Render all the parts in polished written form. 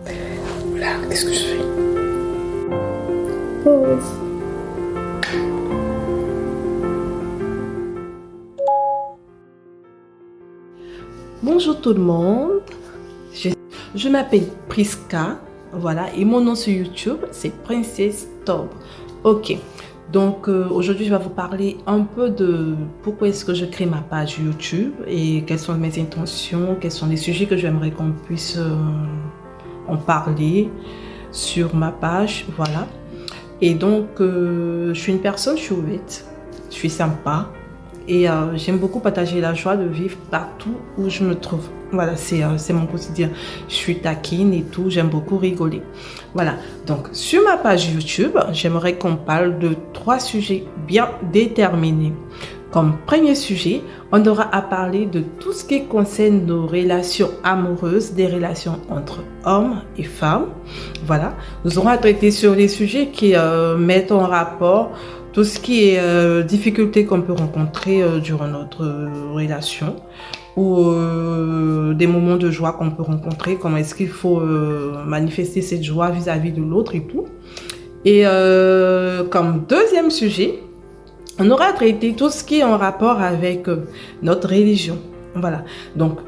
Là, qu'est-ce que je fais? Pause. Bonjour tout le monde. Je m'appelle Priska. Voilà. Et mon nom sur YouTube, c'est Princess Tob. Ok. Donc aujourd'hui, je vais vous parler un peu de pourquoi est-ce que je crée ma page YouTube et quelles sont mes intentions, quels sont les sujets que j'aimerais qu'on puisse en parler sur ma page. Voilà. Et donc, je suis une personne, je suis ouverte, je suis sympa et j'aime beaucoup partager la joie de vivre partout où je me trouve. Voilà, c'est mon quotidien. Je suis taquine et tout, j'aime beaucoup rigoler. Voilà, donc sur ma page YouTube, j'aimerais qu'on parle de 3 sujets bien déterminés. Comme premier sujet, on aura à parler de tout ce qui concerne nos relations amoureuses, des relations entre hommes et femmes. Voilà, nous aurons à traiter sur les sujets qui mettent en rapport tout ce qui est difficultés qu'on peut rencontrer durant notre relation ou des moments de joie qu'on peut rencontrer, comment est-ce qu'il faut manifester cette joie vis-à-vis de l'autre et tout. Et comme deuxième sujet, on aura à traiter tout ce qui est en rapport avec notre religion. Voilà. Donc,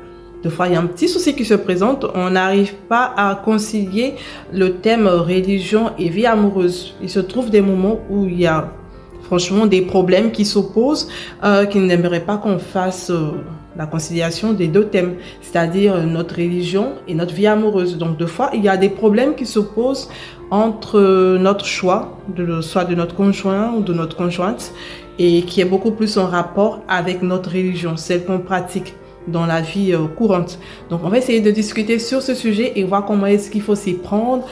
des fois, il y a un petit souci qui se présente. On n'arrive pas à concilier le thème religion et vie amoureuse. Il se trouve des moments où il y a franchement des problèmes qui s'opposent, qui n'aimeraient pas qu'on fasse la conciliation des deux thèmes, c'est-à-dire notre religion et notre vie amoureuse. Donc, des fois, il y a des problèmes qui s'opposent entre notre choix, soit de notre conjoint ou de notre conjointe, et qui est beaucoup plus en rapport avec notre religion, celle qu'on pratique dans la vie courante. Donc, on va essayer de discuter sur ce sujet et voir comment est-ce qu'il faut s'y prendre,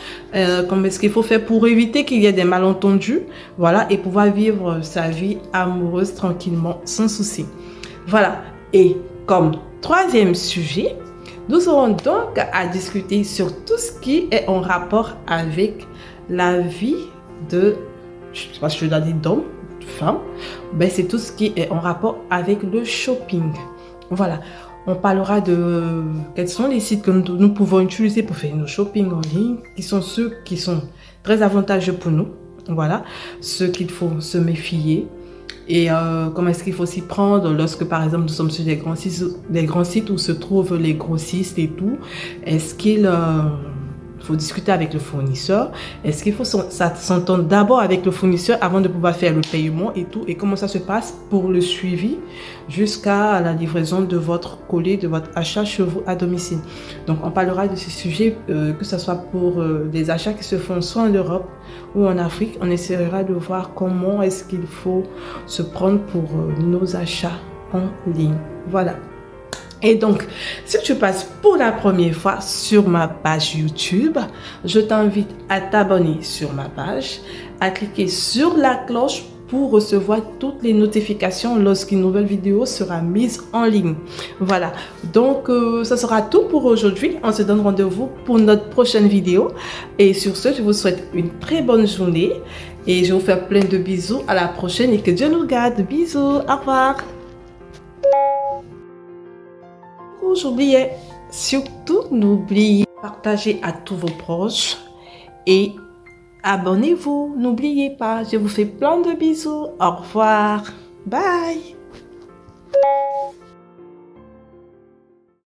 comment est-ce qu'il faut faire pour éviter qu'il y ait des malentendus, voilà, et pouvoir vivre sa vie amoureuse tranquillement, sans souci. Voilà. Et comme troisième sujet, nous aurons donc à discuter sur tout ce qui est en rapport avec la vie de, je ne sais pas si je dois dire d'homme, de femme, ben c'est tout ce qui est en rapport avec le shopping. Voilà, on parlera de quels sont les sites que nous pouvons utiliser pour faire nos shopping en ligne, qui sont ceux qui sont très avantageux pour nous, voilà, ceux qu'il faut se méfier. Et comment est-ce qu'il faut s'y prendre lorsque, par exemple, nous sommes sur des grands sites où se trouvent les grossistes et tout. Est-ce qu'il faut discuter avec le fournisseur? Est-ce qu'il faut s'entendre d'abord avec le fournisseur avant de pouvoir faire le paiement et tout? Et comment ça se passe pour le suivi jusqu'à la livraison de votre colis, de votre achat chez vous à domicile? Donc, on parlera de ces sujets, que ce soit pour des achats qui se font soit en Europe ou en Afrique. On essaiera de voir comment est-ce qu'il faut se prendre pour nos achats en ligne. Voilà. Et donc, si tu passes pour la première fois sur ma page YouTube, je t'invite à t'abonner sur ma page, à cliquer sur la cloche pour recevoir toutes les notifications lorsqu'une nouvelle vidéo sera mise en ligne. Voilà, donc ça sera tout pour aujourd'hui. On se donne rendez-vous pour notre prochaine vidéo. Et sur ce, je vous souhaite une très bonne journée et je vous fais plein de bisous. À la prochaine et que Dieu nous garde. Bisous, au revoir. J'oubliais, surtout n'oubliez pas de partager à tous vos proches et abonnez-vous, n'oubliez pas, je vous fais plein de bisous, au revoir, bye.